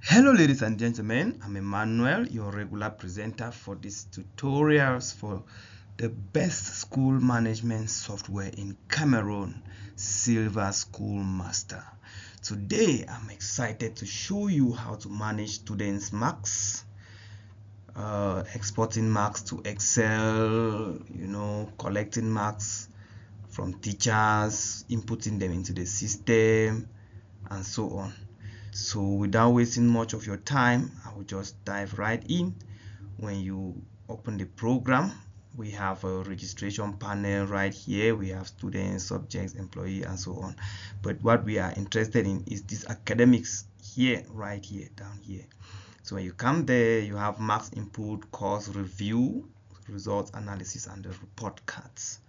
Hello ladies and gentlemen, I'm Emmanuel, your regular presenter for these tutorials for the best school management software in Cameroon, Silva School Master. Today I'm excited to show you how to manage students' marks, exporting marks to Excel, collecting marks from teachers, inputting them into the system, and so on. So without wasting much of your time, I will just dive right in. When you open the program, we have a registration panel right here. We have students, subjects, employee, and so on. But what we are interested in is this academics here, right here, down here. So when you come there, you have marks input, course review, results analysis, and the report cards.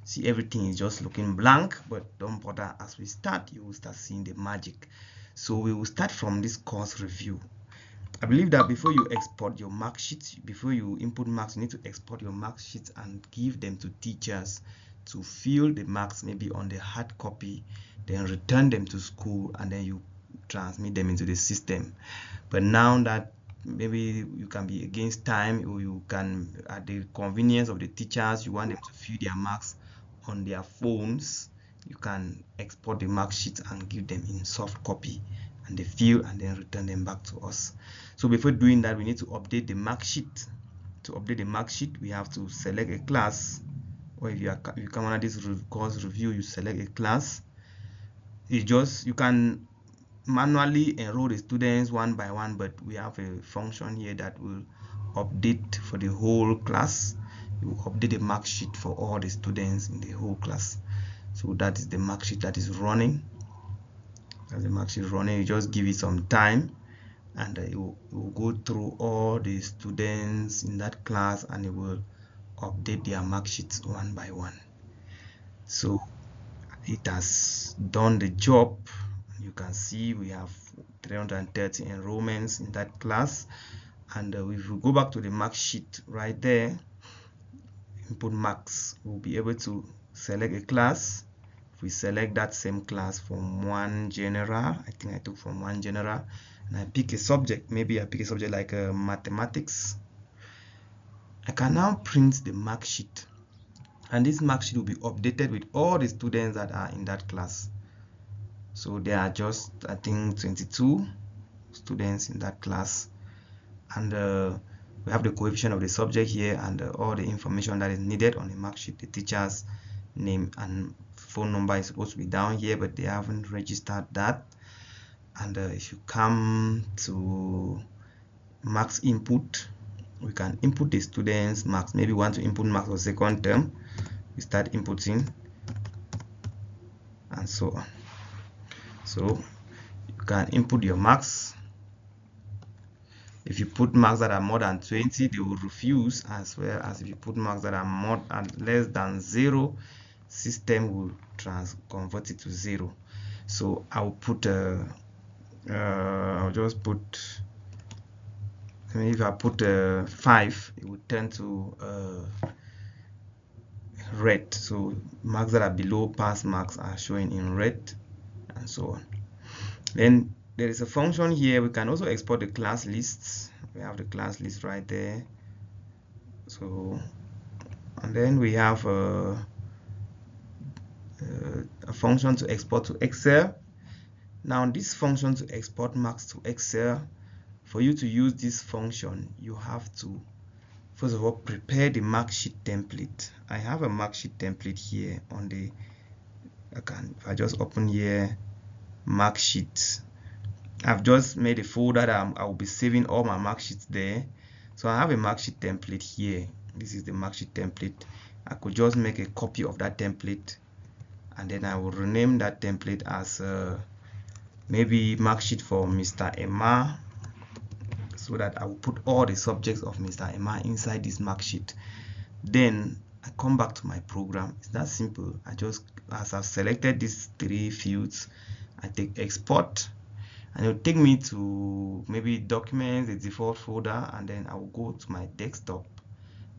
See, everything is just looking blank, but don't bother. As we start, you will start seeing the magic. So we will start from this course review. I believe that before you export your mark sheets, before you input marks, you need to export your mark sheets and give them to teachers to fill the marks maybe on the hard copy, then return them to school, and then you transmit them into the system. But now that maybe you can be against time, or you can, at the convenience of the teachers, you want them to fill their marks on their phones, you can export the mark sheet and give them in soft copy, and they fill and then return them back to us. So before doing that, we need to update the mark sheet. To update the mark sheet, we have to select a class, or if you come under this course review, you select a class. You can manually enroll the students one by one, but we have a function here that will update for the whole class. You will update the mark sheet for all the students in the whole class. So that is the mark sheet that is running. As the mark sheet running, you just give it some time, and it will go through all the students in that class, and it will update their mark sheets one by one. So it has done the job. You can see we have 330 enrollments in that class, and if we go back to the mark sheet right there, input marks, we'll be able to select a class. If we select that same class from one general, I think I took from one general, and I pick a subject, maybe I pick a subject like mathematics, I can now print the mark sheet, and this mark sheet will be updated with all the students that are in that class. So there are just, I think, 22 students in that class, and we have the coefficient of the subject here, and all the information that is needed on the mark sheet. The teacher's name and phone number is supposed to be down here, but they haven't registered that. And if you come to marks input, we can input the students' marks. Maybe we want to input marks for second term, we start inputting, and so on. So you can input your marks. If you put marks that are more than 20, they will refuse, as well as if you put marks that are more and less than 0, system will convert it to 0. So I'll put I'll just put, if I put 5, it will turn to red. So marks that are below pass marks are showing in red, and so on. Then there is a function here. We can also export the class lists. We have the class list right there. So, and then we have a function to export to Excel. Now this function to export marks to Excel, for you to use this function, you have to first of all prepare the mark sheet template. I have a mark sheet template here on the, if I just open here, mark sheet, I've just made a folder that I will be saving all my mark sheets there. So I have a mark sheet template here. This is the mark sheet template. I could just make a copy of that template, and then I will rename that template as maybe mark sheet for Mr. Emma, so that I will put all the subjects of Mr. Emma inside this mark sheet. Then I come back to my program. It's that simple. As I've selected these 3 fields, I take export, and it will take me to maybe documents, the default folder, and then I will go to my desktop,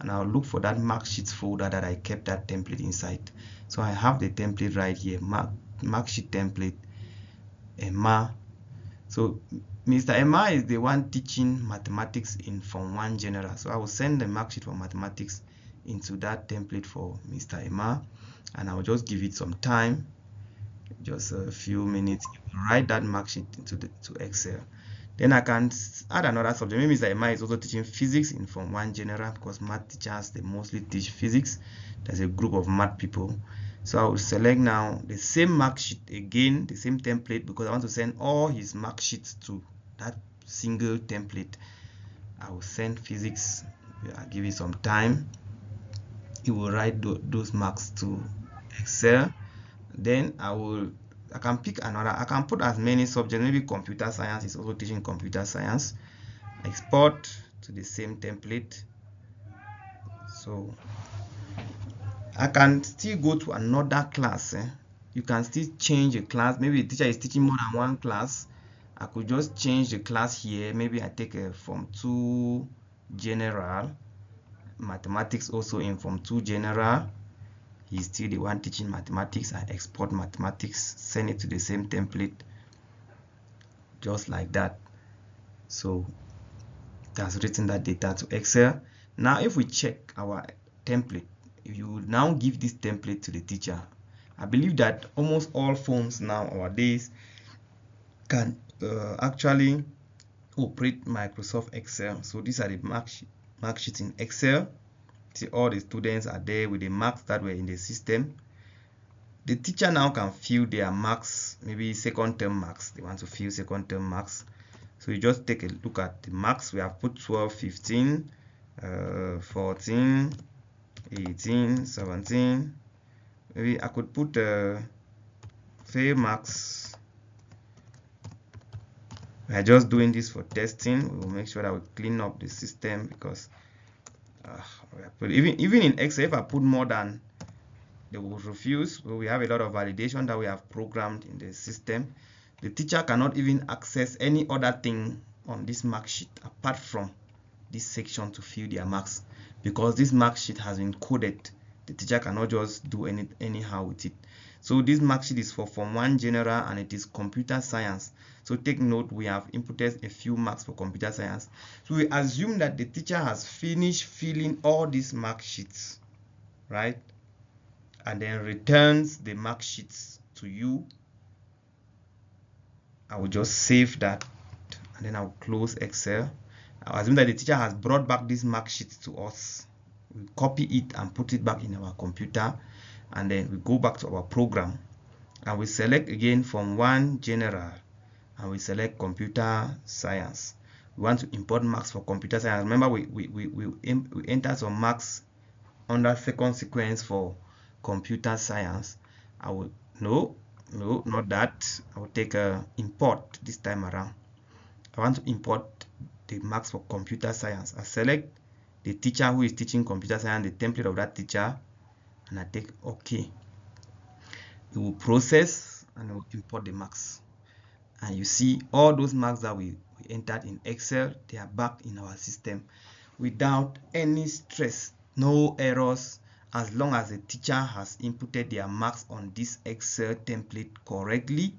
and I'll look for that mark sheets folder that I kept that template inside. So I have the template right here, mark sheet template, Emma, So Mr. Emma is the one teaching mathematics in Form 1 General. So I will send the mark sheet for mathematics into that template for Mr. Emma, and I'll just give it some time, just a few minutes. Write that mark sheet to Excel. Then I can add another subject. Maybe Mr. Emma is also teaching physics in Form 1 General, because math teachers, they mostly teach physics. There's a group of math people. So I will select now the same mark sheet again, the same template, because I want to send all his mark sheets to that single template. I will send physics. I'll give it some time. He will write those marks to Excel. Then I can pick another. I can put as many subjects. Maybe computer science is also teaching computer science. Export to the same template. So I can still go to another class. You can still change a class. Maybe the teacher is teaching more than one class. I could just change the class here. Maybe I take a Form 2 General, mathematics also in Form 2 General. He's still the one teaching mathematics. I export mathematics, send it to the same template, just like that. So that's written that data to Excel. Now if we check our template, if you now give this template to the teacher, I believe that almost all phones nowadays can actually operate Microsoft Excel. So these are the mark sheets in Excel. See, all the students are there with the marks that were in the system. The teacher now can fill their marks, maybe second term marks. They want to fill second term marks. So you just take a look at the marks. We have put 12, 15, 14, 18, 17. Maybe I could put fail marks. We are just doing this for testing. We will make sure that we clean up the system, because even in Excel, if I put more than, they will refuse. So we have a lot of validation that we have programmed in the system. The teacher cannot even access any other thing on this mark sheet apart from this section to fill their marks, because this mark sheet has been coded. The teacher cannot just do anyhow with it. So this mark sheet is for Form 1 General, and it is computer science. So take note, we have inputted a few marks for computer science. So we assume that the teacher has finished filling all these mark sheets, right? And then returns the mark sheets to you. I will just save that, and then I'll close Excel. I'll assume that the teacher has brought back this mark sheet to us. We copy it and put it back in our computer, and then we go back to our program, and we select again Form 1 General, and we select computer science. We want to import marks for computer science. Remember, we enter some marks under second sequence for computer science. I will no, not that. I will take a import this time around. I want to import the marks for computer science. I select the teacher who is teaching computer science, the template of that teacher, and I take OK. It will process and it will import the marks. And you see all those marks that we entered in Excel, they are back in our system without any stress, no errors, as long as the teacher has inputted their marks on this Excel template correctly.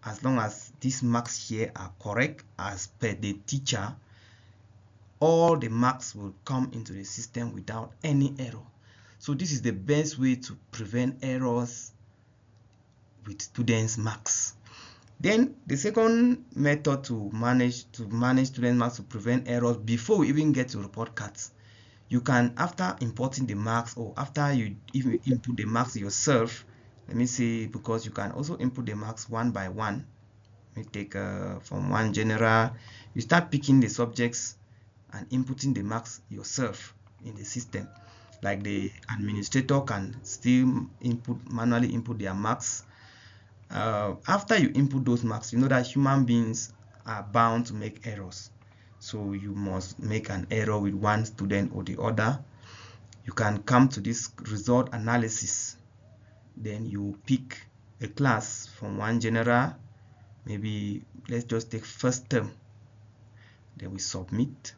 As long as these marks here are correct as per the teacher, all the marks will come into the system without any error. So this is the best way to prevent errors with students' marks. Then the second method to manage student marks to prevent errors before we even get to report cards, you can, after importing the marks, or after you even input the marks yourself, let me see, because you can also input the marks one by one. Let me take Form 1 General. You start picking the subjects and inputting the marks yourself in the system. Like the administrator can still manually input their marks. After you input those marks, you know that human beings are bound to make errors. So you must make an error with one student or the other. You can come to this result analysis. Then you pick a class from 1 General. Maybe let's just take first term. Then we submit.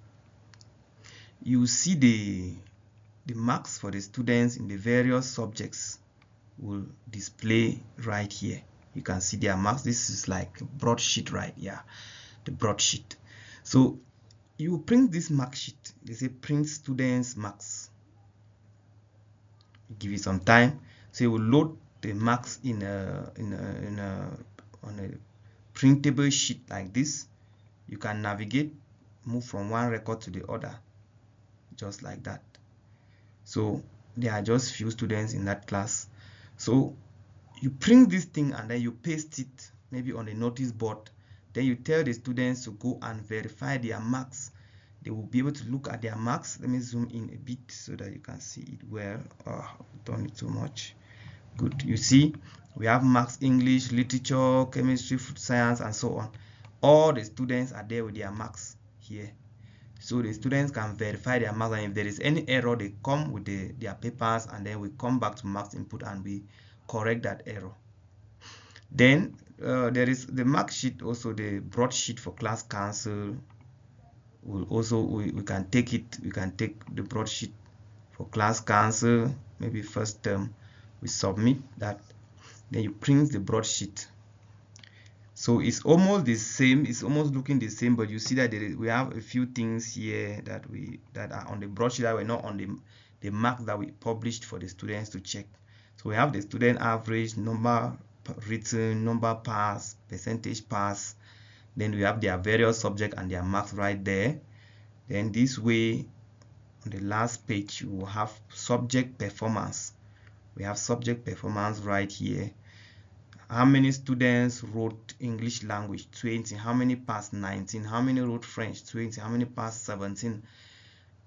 You see the marks for the students in the various subjects will display right here. You can see their marks. This is like a broadsheet, right? Yeah, the broadsheet. So you print this mark sheet. They say print students marks. Give it some time. So you will load the marks on a printable sheet like this. You can navigate, move from one record to the other, just like that. So there are just few students in that class. So you print this thing and then you paste it maybe on a notice board. Then you tell the students to go and verify their marks. They will be able to look at their marks. Let me zoom in a bit so that you can see it well. Oh, I've done it too much. Good. You see, we have marks: English, literature, chemistry, food science, and so on. All the students are there with their marks here. So the students can verify their marks, and if there is any error, they come with their papers, and then we come back to marks input and we correct that error. Then there is the mark sheet, also the broadsheet for class council. We can take it. We can take the broadsheet for class council. Maybe first term, we submit that. Then you print the broadsheet. So it's almost the same. It's almost looking the same, but you see that we have a few things here that are on the broadsheet that were not on the mark that we published for the students to check. So we have the student average, number written, number pass, percentage pass. Then we have their various subject and their marks right there. Then this way, on the last page, you will have subject performance. We have subject performance right here. How many students wrote English language? 20. How many passed? 19. How many wrote French? 20. How many passed? 17.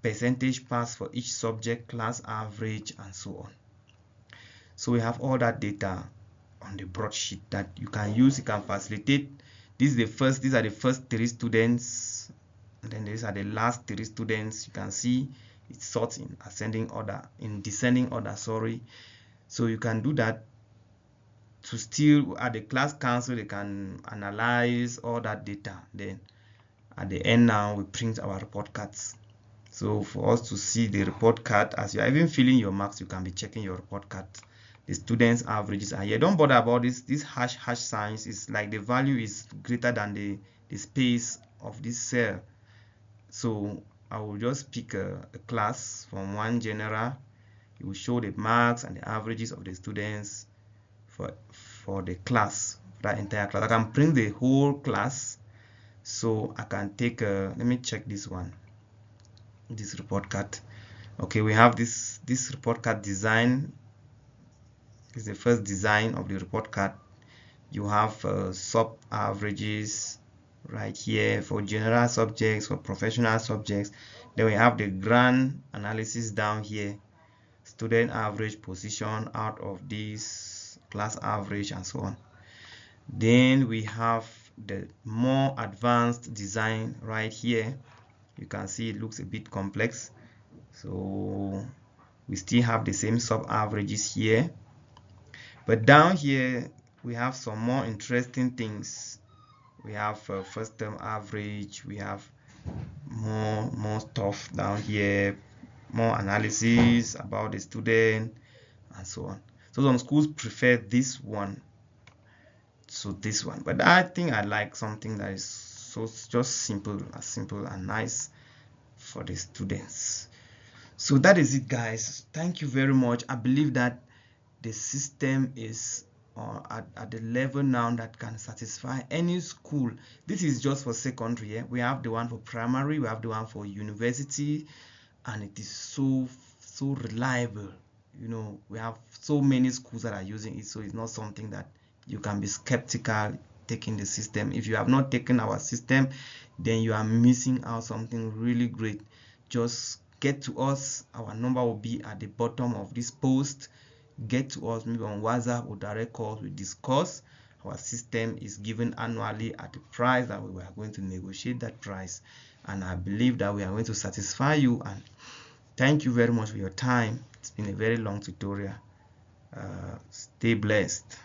Percentage pass for each subject, class average, and so on. So we have all that data on the broadsheet that you can use. You can facilitate. These are the first 3 students, and then these are the last 3 students. You can see it sorts in descending order, sorry. So you can do that to still, at the class council, they can analyze all that data. Then at the end now, we print our report cards. So for us to see the report card, as you are even filling your marks, you can be checking your report card. The students' averages are here. Don't bother about this hash signs. Is like the value is greater than the space of this cell. So I will just pick a class from one general. It will show the marks and the averages of the students for the class, that entire class. I can print the whole class. So I can take let me check this one, this report card. Okay, we have this report card design. This is the first design of the report card. You have sub averages right here for general subjects, for professional subjects. Then we have the grand analysis down here, student average position out of this, class average, and so on. Then we have the more advanced design right here. You can see it looks a bit complex. So we still have the same sub averages here, but down here we have some more interesting things. We have first term average. We have more stuff down here, more analysis about the student, and so on. So some schools prefer this one to this one, but I think I like something that is just simple and nice for the students. So that is it, guys. Thank you very much. I believe that the system is at the level now that can satisfy any school. This is just for secondary. We have the one for primary, we have the one for university, and it is so reliable. You know, we have so many schools that are using it, so it's not something that you can be skeptical taking the system. If you have not taken our system, then you are missing out something really great. Just get to us. Our number will be at the bottom of this post. Get to us, maybe on WhatsApp or direct calls. We discuss. Our system is given annually at the price that we are going to negotiate that price, and I believe that we are going to satisfy you. And thank you very much for your time. It's been a very long tutorial. Stay blessed.